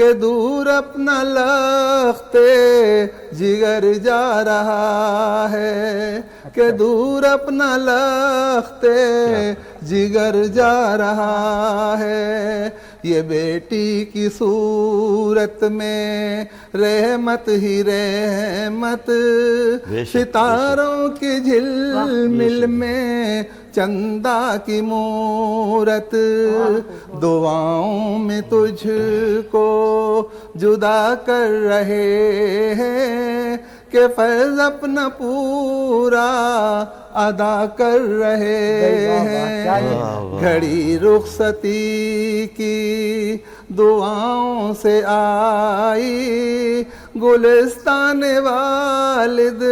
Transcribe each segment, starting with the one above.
کہ دور اپنا لخت جگر جا رہا ہے، کہ دور اپنا لخت جگر جا رہا ہے، یہ بیٹی کی صورت میں رحمت ہی رحمت، ستاروں کی جھلمل میں چندہ کی مورت، دعاؤں میں تجھ کو جدا کر رہے ہیں کہ فرض اپنا پورا ادا کر رہے ہیں، گھڑی رخصتی کی دعاؤں سے آئی، گلستان والد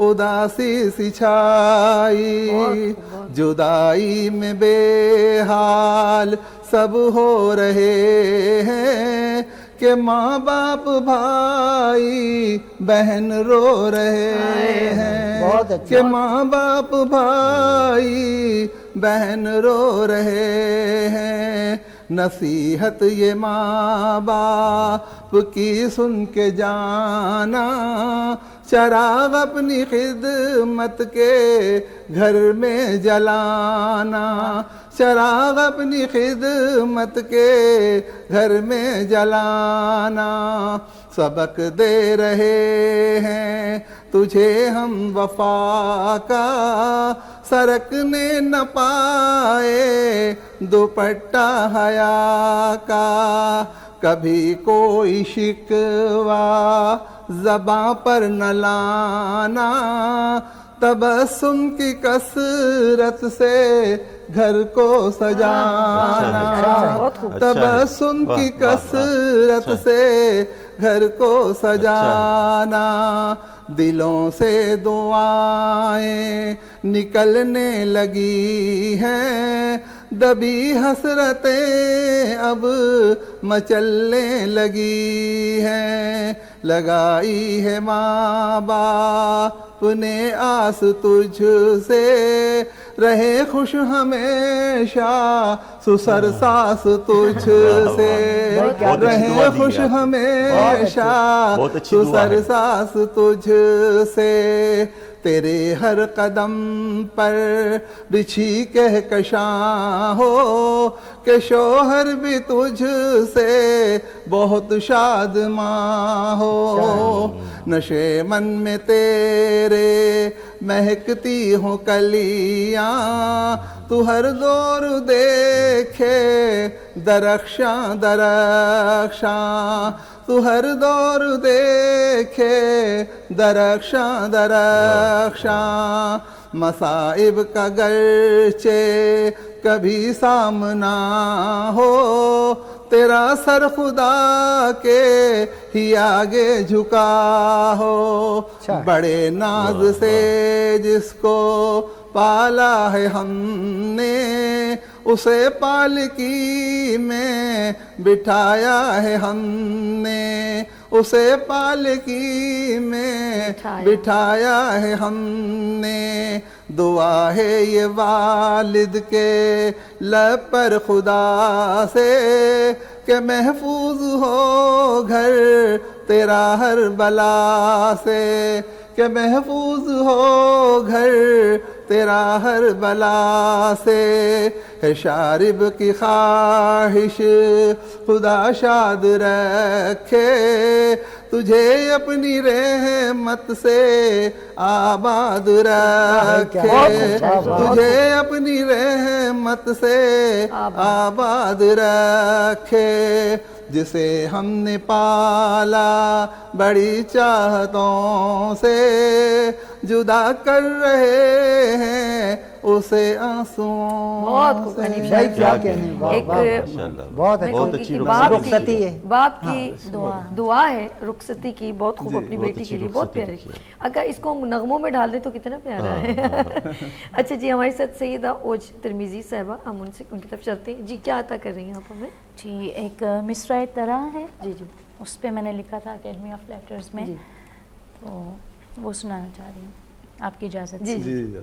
اداسی سی چھائی، جدائی میں بے حال سب ہو رہے ہیں کہ ماں باپ بھائی بہن رو رہے ہیں، کہ ماں باپ بھائی بہن رو رہے ہیں، نصیحت یہ ماں باپ کی سن کے جانا، چراغ اپنی خدمت کے گھر میں جلانا، چراغ اپنی خدمت کے گھر میں جلانا، سبق دے رہے ہیں تجھے ہم وفا کا، سرکنے نہ پائے دوپٹہ حیا کا، کبھی کوئی شکوہ زباں پر نہ لانا، تبسم کی کثرت سے گھر کو سجانا، تبسم کی کثرت سے گھر کو سجانا، دلوں سے دعائیں نکلنے لگی ہیں، دبی حسرتیں اب مچلنے لگی ہیں، لگائی ہے ماں باپ نے آس تجھ سے، رہے خوش ہمیشہ سسر ساس تجھ سے، رہے خوش ہمیشہ سسر ساس تجھ سے، تیرے ہر قدم پر بچھی کہکشاں ہو، کہ شوہر بھی تجھ سے بہت شادماں ہو، نشے من میں تیرے مہکتی ہوں کلیاں، تو ہر دور دیکھے درخشاں درخشاں، تو ہر دور دیکھے درخشاں درخشاں، مصائب کا گرچہ کبھی سامنا ہو، تیرا سر خدا کے ہی آگے جھکا ہو، بڑے ناز سے جس کو پالا ہے ہم نے، اسے پالکی میں بٹھایا ہے ہم نے، اسے پالکی میں بٹھایا ہے ہم نے، دعا ہے یہ والد کے لب پر خدا سے، کہ محفوظ ہو گھر تیرا ہر بلا سے، کہ محفوظ ہو گھر تیرا ہر بلا سے، ہے شارب کی خواہش خدا شاد رکھے، تجھے اپنی رحمت سے آباد رکھے، تجھے اپنی رحمت سے آباد رکھے، جسے ہم نے پالا بڑی چاہتوں سے، جدا کر رہے ہیں اسے آنسوؤں سے۔ کیا کہنے، بہت اچھی رخصتی ہے، باپ کی دعا ہے رخصتی کی، بہت خوب اپنی بیٹی کے لیے، بہت پیاری۔ اگر اس کو ہم نغموں میں ڈال دیں تو کتنا پیارا ہے۔ اچھا جی، ہمارے ساتھ سیدہ اوج ترمیزی صاحبہ، ہم ان کی طرف چلتے ہیں جی، کیا عطا کر رہی ہیں آپ ہمیں؟ جی، ایک مصرعِ طرح ہے جی جی، اس پہ میں نے لکھا تھا اکیڈمی آف لیٹرز میں، تو وہ سنانا چاہ رہی ہوں آپ کی اجازت سے۔ جی جی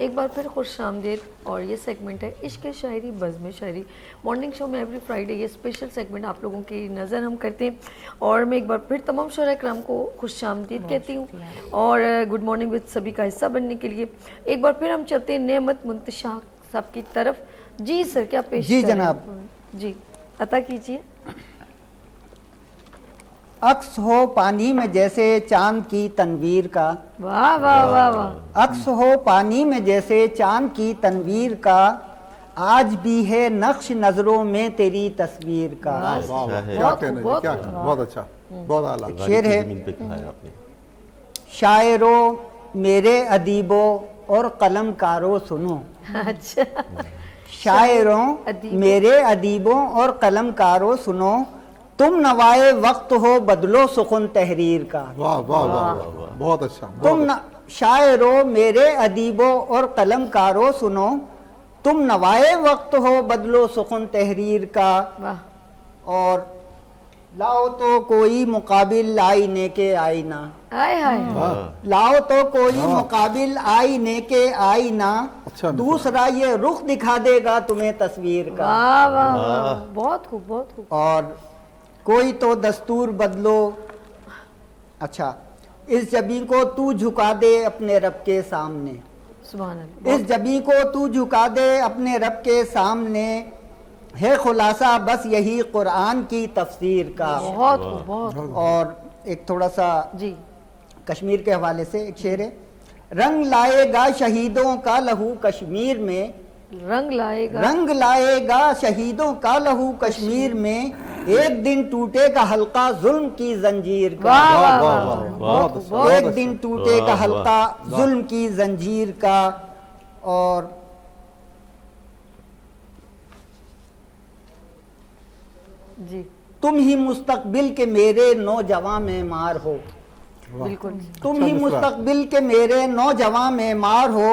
ایک بار پھر خوش آمدید. اور یہ سیگمنٹ ہے عشق شاعری بزم شاعری. مارننگ شو میں ایوری فرائیڈے یہ اسپیشل سیگمنٹ آپ لوگوں کی نظر ہم کرتے ہیں, اور میں ایک بار پھر تمام شعراء کرام کو خوش آمدید کہتی ہوں, اور گڈ مارننگ وتھ سبھی کا حصہ بننے کے لیے ایک بار پھر ہم چلتے ہیں نعمت منتشا صاحب کی طرف. جی سر, کیا پیش جی کریں؟ جناب. جی عطا کیجیے. عکس ہو پانی میں جیسے چاند کی تنویر کا, واہ واہ واہ واہ. عکس ہو پانی میں جیسے چاند کی تنویر کا, آج بھی ہے نقش نظروں میں تیری تصویر کا. واہ واہ ہے. کیا کہنے جی, کیا کہنے, بہت اچھا, بہت اعلیٰ. شعر ہے. زمین پہ کہا ہے آپ نے. شاعروں میرے ادیبوں اور قلم کاروں سنو, اچھا, شاعروں میرے ادیبوں اور قلم کاروں سنو, تم نوائے وقت ہو بدلو سخن تحریر کا. واہ واہ واہ واہ, بہت اچھا. شاعروں میرے ادیبوں اور قلم کاروں سنو, تم نوائے وقت ہو بدلو سخن تحریر کا. واہ. اور لاؤ تو کوئی مقابل آئینے کے آئینہ, ہائے ہائے. لاؤ تو کوئی مقابل آئینے کے آئینہ, اچھا دوسرا یہ رخ دکھا دے گا تمہیں تصویر کا. واہ واہ واہ, بہت خوب بہت خوب. اور کوئی تو دستور بدلو, اچھا, اس جبیں کو تو جھکا دے اپنے رب کے سامنے, سبحان اللہ. اس جبیں کو تو جھکا دے اپنے رب کے سامنے, ہے خلاصہ بس یہی قرآن کی تفسیر کا. بہت خوب بہت خوب. اور ایک تھوڑا سا جی کشمیر کے حوالے سے ایک شعر ہے. رنگ لائے گا شہیدوں کا لہو کشمیر میں, رنگ لائے گا, رنگ لائے گا شہیدوں کا لہو کشمیر میں, ایک دن ٹوٹے گا حلقہ ظلم کی زنجیر کا. واہ واہ واہ واہ, واہ, بہت خوب بہت ایک دن ٹوٹے گا حلقہ ظلم کی زنجیر کا. اور جی تم ہی مستقبل کے میرے نوجوان معمار ہو, بالکل. تم ہی مستقبل کے میرے نوجوان معمار ہو,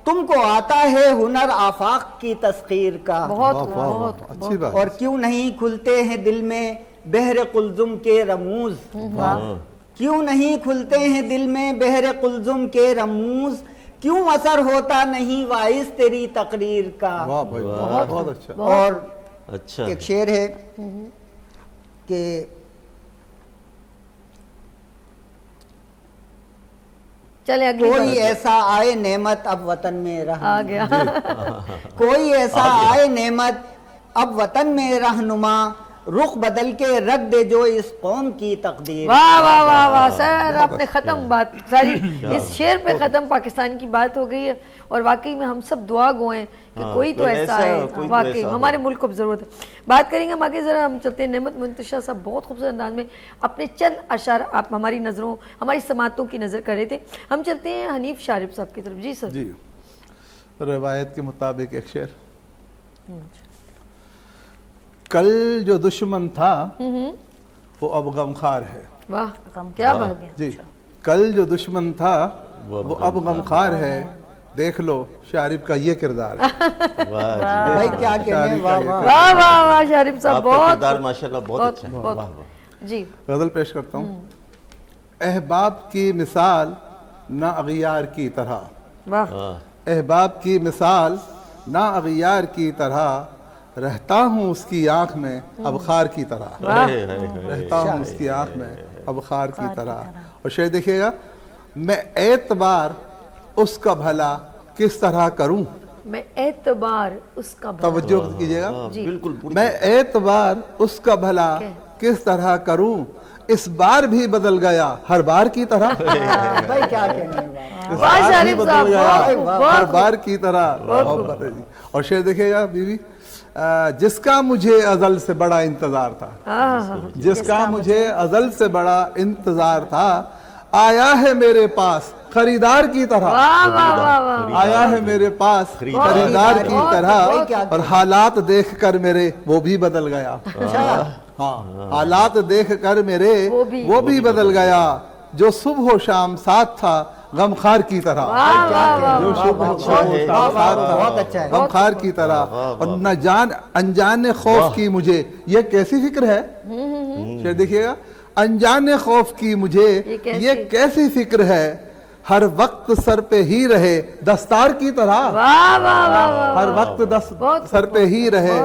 تم کو آتا ہے ہنر آفاق کی تسخیر کا. بہت واہ خوب واہ بہت واہ, خوب. اچھی بات. اور کیوں نہیں کھلتے ہیں دل میں بحر قلزم کے رموز, کیوں نہیں کھلتے ہیں دل میں بحر قلزم کے رموز, کیوں اثر ہوتا نہیں واعظ تیری تقریر کا. واہ بھائی, بہت اچھا. اور اچھا ایک شعر ہے کہ چلے اگلی کوئی بات. ایسا آئے نعمت اب وطن میں آ رہنما, گیا. کوئی ایسا آئے نعمت اب وطن میں رہنما, رخ بدل کے رکھ دے جو اس قوم کی تقدیر. واہ واہ واہ واہ سر, آپ نے ختم بات ساری اس شعر پہ ختم پاکستان کی بات ہو گئی ہے. اور واقعی میں ہم سب دعا گو ہیں کہ کوئی تو ایسا ہے, واقعی ہمارے ملک کو ضرورت ہے. بات کریں گے ہم آگے, ذرا ہم چلتے ہیں نعمت منتشا صاحب بہت خوبصورت انداز میں اپنے چند اشعار آپ ہماری نظروں ہماری سماعتوں کی نظر کر رہے تھے. ہم چلتے ہیں حنیف شارف صاحب کی طرف. جی سر. جی, روایت کے مطابق ایک شعر. کل جو دشمن تھا وہ اب غمخوار ہے. واہ کیا بات ہے. جی, کل جو دشمن تھا وہ اب غمخوار ہے, دیکھ لو شارف کا یہ کردار ہے. بھائی کیا کہنے, واہ واہ. واہ واہ واہ شارف صاحب, آپ کا بہت کردار ماشاءاللہ بہت اچھا ہے. واہ واہ. جی. غزل پیش کرتا ہوں. احباب کی مثال نہ اغیار کی طرح, واہ. احباب کی مثال نہ اغیار کی طرح, رہتا ہوں اس کی آنکھ میں ابخار کی طرح, رہتا ہوں اس کی آنکھ میں ابخار کی طرح. اور شعر دیکھیے گا. میں اعتبار اس کا بھلا کس طرح کروں, میں اعتبار اس کا توجہ کیجیے گا. بالکل پوری میں اعتبار اس کا بھلا کس طرح کروں, اس بار بھی بدل گیا ہر بار کی طرح, بھائی کیا کہنے, واہ. واہ شارف صاحب, ہر بہت بار کی طرح. اور شعر دیکھیے گا بیوی. جس کا مجھے ازل سے بڑا انتظار تھا, جس کا مجھے ازل سے بڑا انتظار تھا, آیا ہے میرے پاس خریدار کی طرح, واہ واہ واہ واہ. آیا ہے میرے پاس خریدار کی طرح, اور حالات دیکھ کر میرے وہ بھی بدل گیا. ہاں, حالات دیکھ کر میرے وہ بھی بدل گیا, جو صبح و شام ساتھ تھا غمخوار کی طرح, جو صبح و شام ساتھ بہت تھا اچھا ہے. غمخوار کی طرح. اور نہ جان انجان خوف کی مجھے یہ کیسی فکر ہے. شعر دیکھیے گا. انجان خوف کی مجھے یہ کیسی فکر ہے, ہر وقت سر پہ ہی رہے دستار کی طرح واہ واہ واہ واہ ہر وقت سر پہ ہی رہے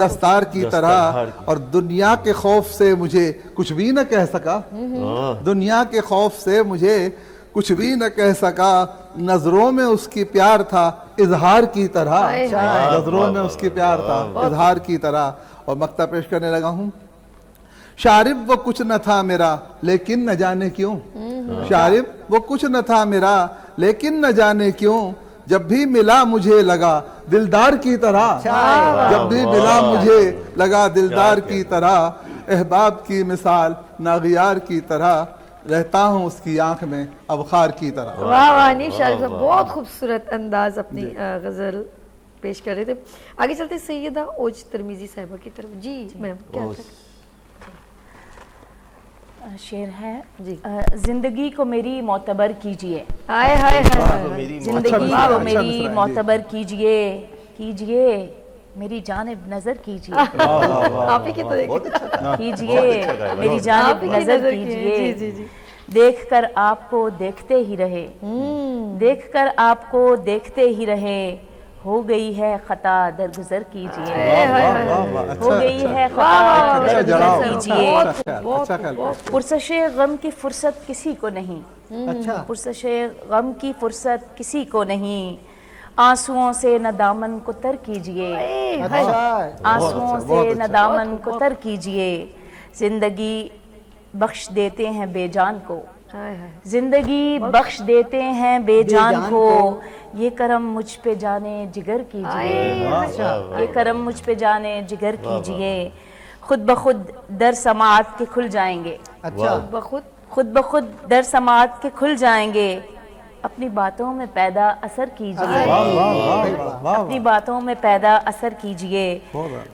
دستار کی طرح اور دنیا کے خوف سے مجھے کچھ بھی نہ کہہ سکا دنیا کے خوف سے مجھے کچھ بھی نہ کہہ سکا نظروں میں اس کی پیار تھا اظہار کی طرح نظروں میں اس کی پیار تھا اظہار کی طرح اور مقطع پیش کرنے لگا ہوں شارب وہ کچھ نہ تھا میرا لیکن نہ جانے کیوں شارب وہ کچھ نہ تھا میرا لیکن نہ جانے کیوں جب بھی ملا مجھے لگا دلدار کی طرح جب بھی ملا مجھے لگا دلدار کی طرح احباب کی مثال ناغیار کی طرح رہتا ہوں اس کی آنکھ میں ابخار کی طرح واہ واہ نیف شارق صاحب بہت خوبصورت انداز اپنی غزل پیش کر رہے تھے. آگے چلتے سیدہ اوج ترمیزی صاحبہ کی طرف. جی میم کیا شعر ہے جی. زندگی کو میری معتبر کیجئے ہائے ہائے ہائے زندگی کو میری معتبر کیجئے کیجئے میری جانب نظر کیجئے آپ ہی کی تو دیکھیں کیجئے میری جانب نظر کیجئے دیکھ کر آپ کو دیکھتے ہی رہے دیکھ کر آپ کو دیکھتے ہی رہے ہو گئی ہے خطا درگزر کیجئے ہو گئی ہے خطا درگزر کیجئے پرسش غم کی فرصت کسی کو نہیں پرسش غم کی فرصت کسی کو نہیں آنسوؤں سے نہ دامن کو تر کیجئے آنسوؤں سے نہ دامن کو تر کیجئے زندگی بخش دیتے ہیں بے جان کو زندگی بخش دیتے ہیں بے جان کو یہ کرم مجھ پہ جانے جگر کیجئے یہ کرم مجھ پہ جانے جگر کیجئے خود بخود در سماعت کے کھل جائیں گے خود بخود در سماعت کے کھل جائیں گے اپنی باتوں میں پیدا اثر کیجئے اپنی باتوں میں پیدا اثر کیجئے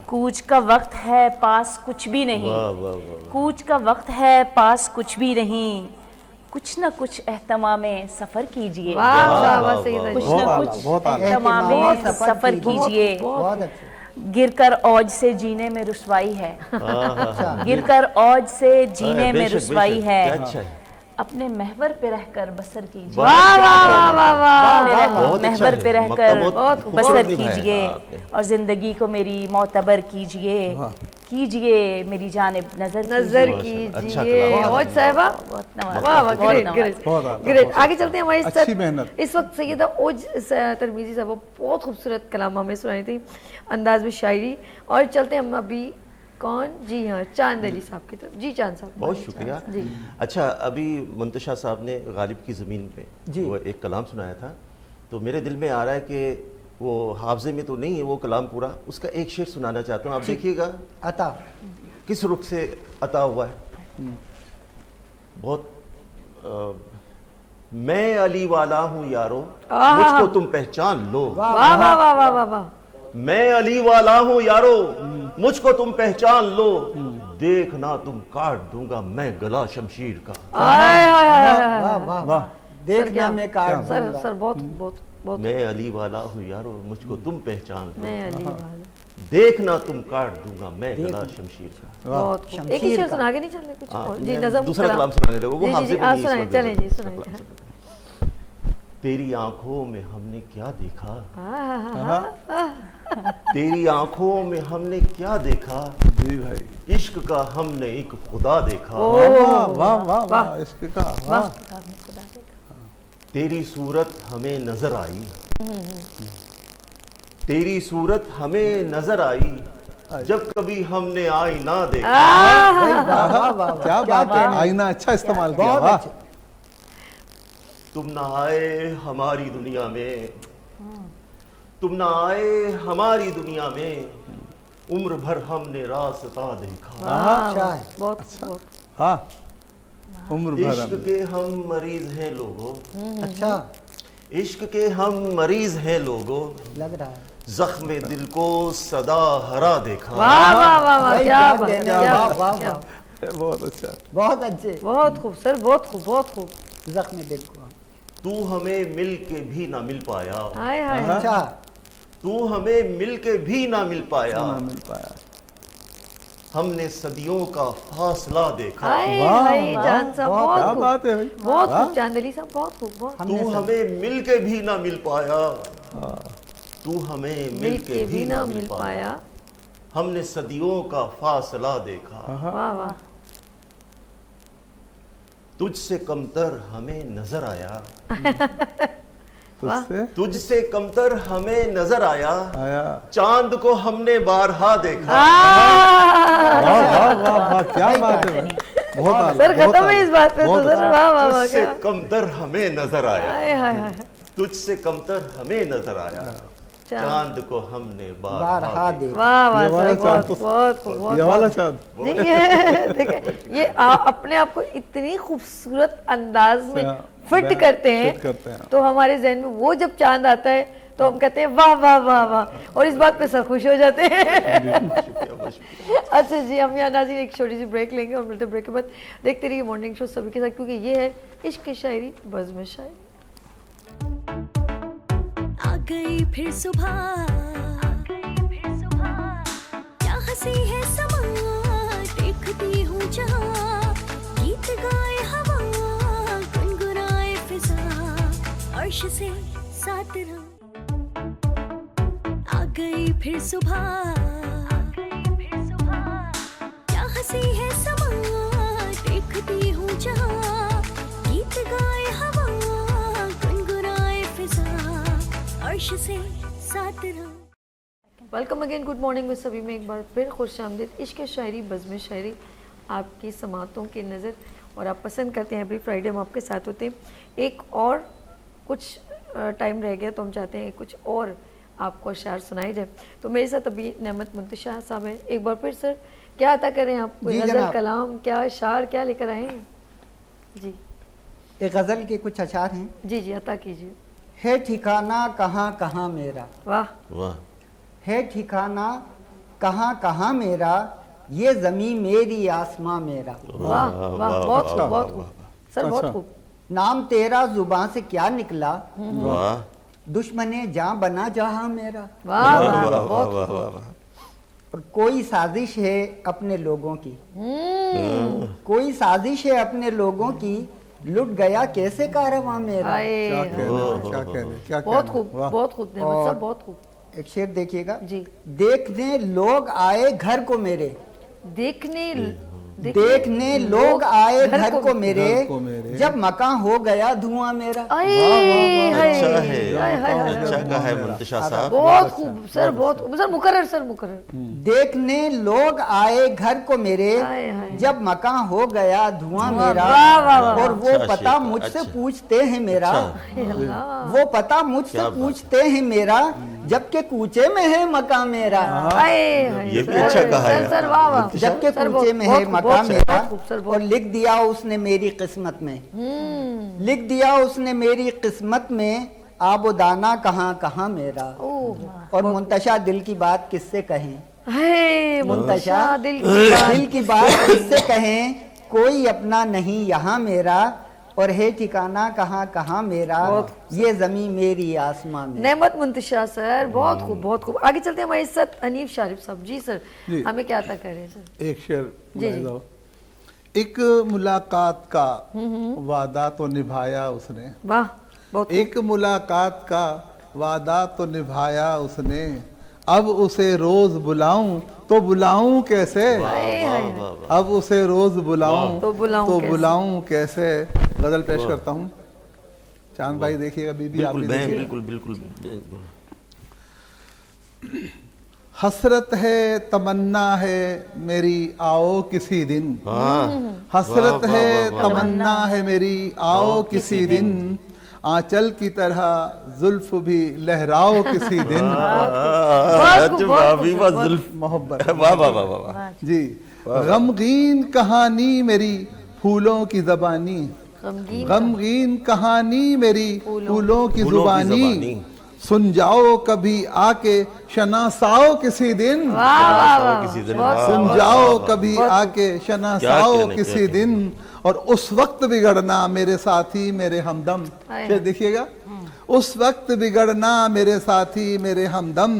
کوچ کا وقت ہے پاس کچھ بھی نہیں کوچ کا وقت ہے پاس کچھ بھی نہیں کچھ نہ کچھ اہتمام سفر کیجئے کچھ نہ کچھ اہتمام سفر کیجئے گر کر اوج سے جینے میں رسوائی ہے گر کر اوج سے جینے میں رسوائی ہے اپنے محور پہ رہ کر بسر کیجئے محور پہ رہ کر بسر کیجئے اور زندگی کو میری معتبر کیجئے کیجئے میری جانب نظر کیجئے. اوج صاحبہ گریٹ. آگے چلتے ہیں ہمارے اس وقت سیدہ اوج ترمیزی صاحبہ بہت خوبصورت کلام ہمیں سنائی تھی انداز میں شاعری. اور چلتے ہیں ہم ابھی کون جی ہاں چاند علی صاحب کی طرف. جی چاند صاحب بہت شکریہ. اچھا ابھی منتشا صاحب نے غالب کی زمین پہ وہ ایک کلام سنایا تھا تو میرے دل میں آ رہا ہے کہ وہ حافظے میں تو نہیں ہے وہ کلام پورا اس کا ایک شعر سنانا چاہتا ہوں. آپ دیکھیے گا عطا کس رخ سے عطا ہوا ہے. بہت میں علی والا ہوں یارو مجھ کو تم پہچان لو. واہ واہ واہ واہ واہ واہ. میں علی والا ہوں یارو مجھ کو تم پہچان لو دیکھنا تم کاٹ دوں گا میں گلا شمشیر کا. دیکھنا میں کاٹ سر بہت بہت بہت. میں علی والا ہوں یارو مجھ کو تم پہچان لو دیکھنا تم کاٹ دوں گا میں گلا شمشیر کا. بہت ایک ہی شعر سنا کے نہیں چلنے کچھ جی نظم دوسرا کلام سنانے لگو وہ حافظے میں نہیں سنائیں چلیں جی سنائیں. تیری آنکھوں میں ہم نے کیا دیکھا تیری آنکھوں میں ہم نے کیا دیکھا عشق کا ہم نے ایک خدا دیکھا. عشق کا تیری صورت ہمیں نظر آئی تیری صورت ہمیں نظر آئی جب کبھی ہم نے آئینہ دیکھا. کیا بات ہے آئینہ اچھا استعمال کیا. تم نہ آئے ہماری دنیا میں تم نہ آئے ہماری دنیا میں عمر بھر ہم نے راستہ دیکھا. عشق کے ہم مریض ہیں لوگوں عشق کے ہم مریض ہیں لوگوں لگ رہا ہے زخم دل کو صدا ہرا دیکھا. بہت اچھا بہت اچھے بہت خوب سر بہت خوب بہت خوب. زخم دل کو تو ہمیں مل کے بھی نہ مل پایا اچھا تو ہمیں مل کے بھی نہ مل پایا ہم نے صدیوں کا فاصلہ دیکھا ہائے واہ، ہائے واہ، جان صاحب کیا بہت خوب بات ہے بھائی، بہت واہ۔ خوب چاند علی صاحب بہت خوب بہت تو ہمیں مل کے بھی نہ مل پایا تو ہمیں مل کے بھی نہ مل پایا ہم نے صدیوں کا فاصلہ دیکھا واہ واہ تجھ سے کمتر ہمیں نظر آیا تجھ سے تجھ سے کمتر ہمیں نظر آیا آیا، چاند کو ہم نے بارہا دیکھا واہ واہ واہ واہ، کیا بات ہے بھائی، بہت اعلیٰ، سر بہت ختم ہے اس اعلیٰ، بات پہ تو بہت سر واہ واہ واہ تجھ سے کیا کمتر ہمیں نظر آیا ہائے ہائے ہائے تجھ سے کمتر ہمیں نظر آیا چاند کو ہم نے بارہا بارہا دیکھا۔ واہ واہ یہ والا سر چاند بہت تو- بہت خوب بہت یہ والا چاند دیکھیں دیکھیں یہ اپنے آپ کو اتنی خوبصورت انداز میں فٹ فٹ کرتے ہیں کرتے ہیں۔ تو ہمارے ذہن میں وہ جب چاند آتا ہے تو ہم کہتے ہیں واہ واہ واہ واہ اور اس بات پہ سر خوش ہو جاتے ہیں اچھا جی ہم یہاں ناظرین ایک چھوٹی سی بریک لیں گے اور ملتے بریک کے بعد دیکھتے رہیے مارننگ شو سبھی کے ساتھ کیونکہ یہ ہے عشق کی شاعری بزم شاعری آ گئی پھر صبح کیا ہنسی ہے سما دیکھتی ہوں جہاں گیت گائے ہوا گنگنائے فضا عرش سے ساتھ رہا آ گئی پھر صبح کیا ہنسی ہے سما دیکھتی ہوں جہاں گیت گائے ہوا گنگنائے فضا عرش سے ساتھ رہا ویلکم اگین گڈ مارننگ میں سبھی میں ایک بار پھر خوش آمدید عشق شاعری بزم شاعری آپ کی سماعتوں کی نظر اور آپ پسند کرتے ہیں ایوری فرائیڈے ہم آپ کے ساتھ ہوتے ہیں ایک اور کچھ ٹائم رہ گیا تو ہم چاہتے ہیں کچھ اور آپ کو اشعار سنائے جائے تو میرے ساتھ ابھی نعمت منتشا صاحب ہیں ایک بار پھر سر کیا عطا کریں آپ کوئی جی غزل جناب۔ کلام کیا اشعار کیا لے کر آئے ہیں جی ایک غزل کے کچھ اشعار ہیں۔ جی جی عطا کیجیے ہے ٹھکانہ کہاں کہاں میرا، واہ واہ ہے ٹھکانہ کہاں کہاں میرا، یہ زمین میری آسماں میرا، واہ واہ بہت خوب بہت خوب سر بہت خوب نام تیرا زباں سے کیا نکلا، واہ دشمن جاں بنا جہاں میرا، واہ واہ بہت خوب اور کوئی سازش ہے اپنے لوگوں کی، کوئی سازش ہے اپنے لوگوں کی، لٹ گیا کیسے کارواں میرا۔ ہائے کیا کہہ رہے ہیں، کیا کہہ رہے ہیں، کیا بہت کہہ خوب رہے ہیں، بہت خوب نعمت صاحب بہت خوب ایک شعر دیکھیے گا، جی دیکھنے لوگ آئے گھر کو میرے، دیکھنے دیکھنے لوگ آئے گھر کو میرے، گھر کو میرے، جب مکان ہو گیا دھواں میرا۔ اچھا ہے اچھا کہا ہے منتشا صاحب بہت خوب سر بہت خوب سر مقرر سر مقرر دیکھنے لوگ آئے گھر کو میرے، ہائے ہائے جب مکان ہو گیا دھواں میرا، واہ واہ واہ اور وہ اچھا پتہ شعر، مجھ سے اچھا۔ پوچھتے ہیں میرا، اللہ وہ پتہ مجھ سے کیا بات۔ پوچھتے ہیں میرا، جبکہ کوچے میں ہے مکان میرا، ہائے ہائے یہ بھی اچھا کہا ہے سر واہ واہ جبکہ سر کوچے بہت میں ہے خوب، مکان بہت میرا، خوب سر اور بہت لکھ دیا اس نے میری قسمت میں، لکھ دیا اس نے میری قسمت میں، آب و دانہ کہاں کہاں میرا، اور منتشا دل کی بات کس سے کہیں، ہے منتشا دل کی بات دل کی بات کس سے کہیں، کوئی اپنا نہیں یہاں میرا، اور ہے ٹھکانہ کہاں کہاں میرا، یہ زمین میری آسماں میں۔ نعمت منتشا سر بہت خوب بہت خوب آگے چلتے ہیں ہمارے ساتھ حنیف شارف صاحب جی سر جی۔ ہمیں کیا عطا کر رہے ہیں سر ایک شعر جی۔ سنائے جاؤ۔ ایک ملاقات کا وعدہ تو نبھایا اس نے، واہ بہت ایک ملاقات کا وعدہ تو نبھایا اس نے، اب اسے روز بلاؤں تو بلاؤں کیسے، اب اسے روز بلاؤں تو بلاؤں کیسے۔ غزل پیش کرتا ہوں، چاند بھائی دیکھیے گا، بی بی آپ بھی بالکل دیکھیے گا۔ بالکل بالکل حسرت ہے تمنا ہے میری آؤ کسی دن، حسرت ہے تمنا ہے میری آؤ کسی دن، آنچل کی طرح زلف بھی لہراؤ کسی دن، محبت واہ واہ واہ واہ جی۔ غمگین کہانی میری پھولوں کی زبانی، غمگین کہانی میری پھولوں کی زبانی، سن جاؤ کبھی آ کے شناساؤ کسی دن، سن جاؤ کبھی آ کے شناساؤ کسی دن، اور اس وقت بگڑنا میرے ساتھی میرے ہمدم۔ پھر دیکھیے گا، اس وقت بگڑنا میرے ساتھی میرے ہمدم،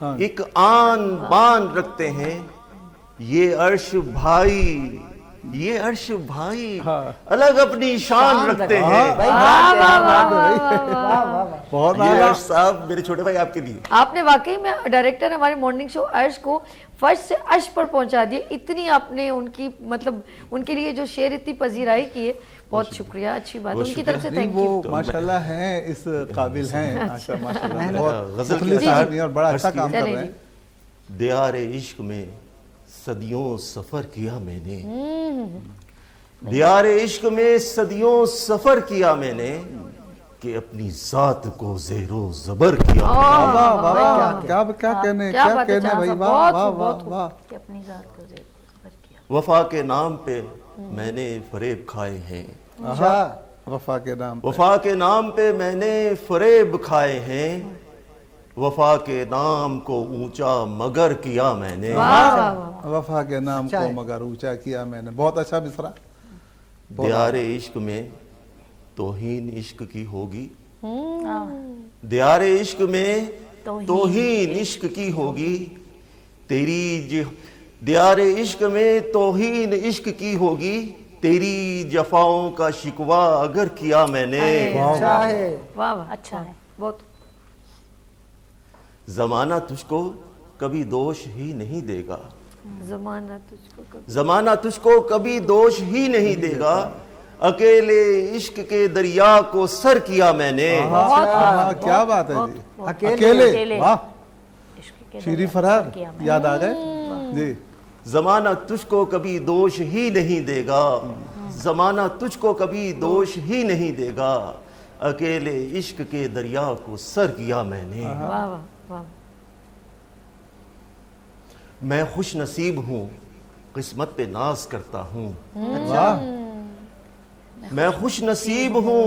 ایک آن بان رکھتے ہیں یہ عرش بھائی، یہ عرش بھائی الگ اپنی شان رکھتے ہیں۔ بہت یہ عرش صاحب میرے چھوٹے بھائی آپ کے لیے۔ آپ نے واقعی میں ڈائریکٹر ہمارے مارننگ شو عرش کو فرش سے عرش پر پہنچا دیا، اتنی آپ نے ان کی مطلب ان کے لیے جو شعر اتنی پذیرائی کی ہے، بہت شکریہ، اچھی بات، ان کی طرف سے تھینک یو۔ وہ ماشاءاللہ ہیں، اس قابل ہیں ماشاءاللہ، بہت غزل کے مخلص آدمی اور بڑا اچھا کام کر رہے ہیں۔ دیار عشق میں صدیوں سفر کیا میں نے، دیار عشق میں صدیوں سفر کیا میں نے، کہ اپنی ذات کو زیر و زبر کیا۔ واہ واہ واہ، کیا کہنے، کیا کیا بات ہے کہنے جہاں بھائی، صاحب، واہ بہت واہ خوب، واہ بہت خوب۔ واہ۔ کہ اپنی ذات کو ذکر کیا۔ وفا کے نام پہ میں نے فریب کھائے ہیں، وفا کے نام پہ، وفا کے نام پہ میں نے فریب کھائے ہیں، وفا کے نام کو اونچا مگر کیا میں نے۔ وفا کے نام کو مگر اونچا کیا میں نے، بہت اچھا مصرع۔ دیار عشق میں توہین عشق کی ہوگی، دیار عشق میں توہین عشق کی ہوگی، تیری دیار عشق میں توہین عشق کی ہوگی، تیری جفاؤں کا شکوہ اگر کیا میں نے۔ واہ واہ، اچھا ہے۔ بہت۔ زمانہ تجھ کو کبھی دوش ہی نہیں دے گا، زمانہ تجھ کو کبھی، زمانہ تجھ کو کبھی دوش ہی نہیں دے گا، اکیلے عشق کے دریا کو سر کیا میں نے۔ کیا بات ہے جی، اکیلے، واہ، شیری فرار یاد آ گئے جی۔ زمانہ تجھ کو کبھی دوش ہی نہیں دے گا، زمانہ تجھ کو کبھی دوش ہی نہیں دے گا، اکیلے عشق کے دریا کو سر کیا میں نے۔ واہ واہ واہ۔ میں خوش نصیب ہوں، قسمت پہ ناز کرتا ہوں، میں خوش نصیب ہوں،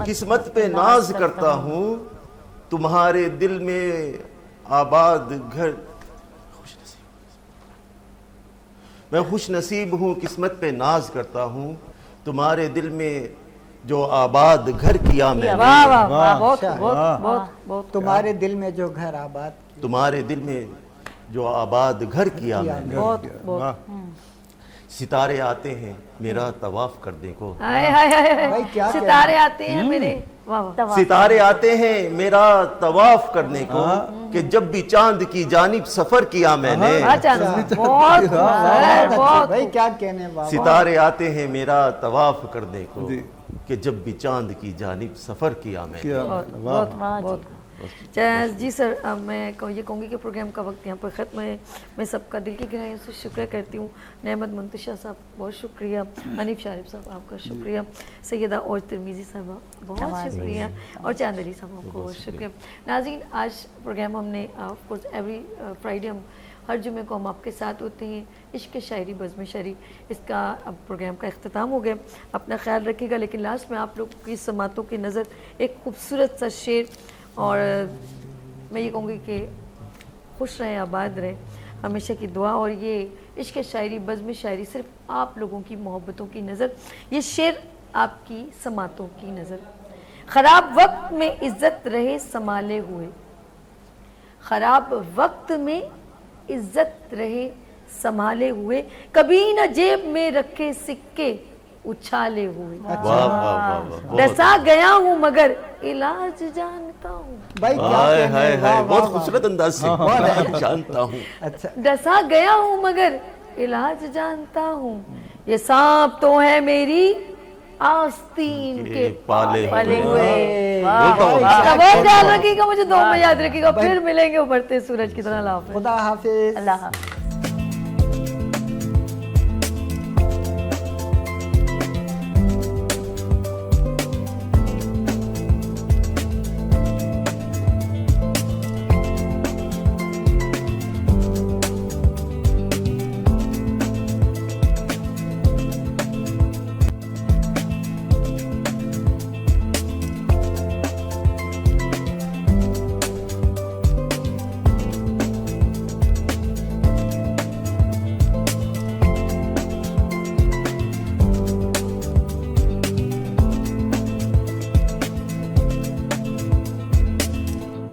قسمت پہ ناز کرتا ہوں، تمہارے دل میں آباد گھر، میں خوش نصیب ہوں، قسمت پہ ناز کرتا ہوں، تمہارے دل میں جو آباد گھر کیا میں نے۔ واہ واہ واہ، بہت بہت بہت بہت۔ تمہارے دل میں جو گھر آباد، تمہارے دل میں جو آباد گھر کیا میں نے۔ بہت بہت۔ ستارے آتے ہیں میرا طواف کرنے کو، ہائے ہائے ہائے، ستارے آتے ہیں میرے، واہ واہ۔ ستارے آتے ہیں میرا طواف کرنے کو، کہ جب بھی چاند کی جانب سفر کیا میں نے۔ بہت بہت۔ بھائی کیا کہنے، واہ۔ ستارے آتے ہیں میرا طواف کرنے کو، کہ جب بھی چاند کی جانب سفر کیا میں نے۔ بہت بہت۔ جی سر، میں یہ کہوں گی کہ پروگرام کا وقت یہاں پر ختم ہے۔ میں سب کا دل کی گہرائیوں سے شکریہ کرتی ہوں۔ نعمت منتشا صاحب بہت شکریہ، حنیف شارف صاحب آپ کا شکریہ، سیدہ اور ترمیزی صاحبہ بہت شکریہ، اور چاند علی صاحب آپ کو بہت شکریہ۔ ناظرین، آج پروگرام ہم نے آف کورس ایوری فرائیڈے ہم ہر جمعے کو ہم آپ کے ساتھ ہوتے ہیں، عشق شاعری بزم شاعری، اس کا اب پروگرام کا اختتام ہو گیا۔ اپنا خیال رکھیے گا، لیکن لاسٹ میں آپ لوگ کی سماعتوں کی نظر ایک خوبصورت سا شعر، اور میں یہ کہوں گی کہ خوش رہیں، آباد رہیں، ہمیشہ کی دعا۔ اور یہ عشق شاعری بزم شاعری صرف آپ لوگوں کی محبتوں کی نظر، یہ شعر آپ کی سماعتوں کی نظر۔ خراب وقت میں عزت رہے سنبھالے ہوئے، خراب وقت میں عزت رہے سنبھالے ہوئے، کبھی نہ جیب میں رکھے سکے اچھالے ہوئے، ڈسا گیا ہوں مگر علاج جانتا ہوں۔ بھائی کیا ہائے کہنے، ہائے واہ ہائے، واہ بہت خوبصورت انداز سے جانتا ہوں۔ اچھا، ڈسا گیا ہوں مگر علاج جانتا ہوں، یہ سانپ تو ہے میری آستین کے پالے ہوئے۔ بہت خیال رکھیے گا، مجھے دو میں یاد رکھیے گا، پھر ملیں گے ابھرتے سورج کی طرح۔ اللہ حافظ۔ خدا حافظ۔ اللہ حافظ۔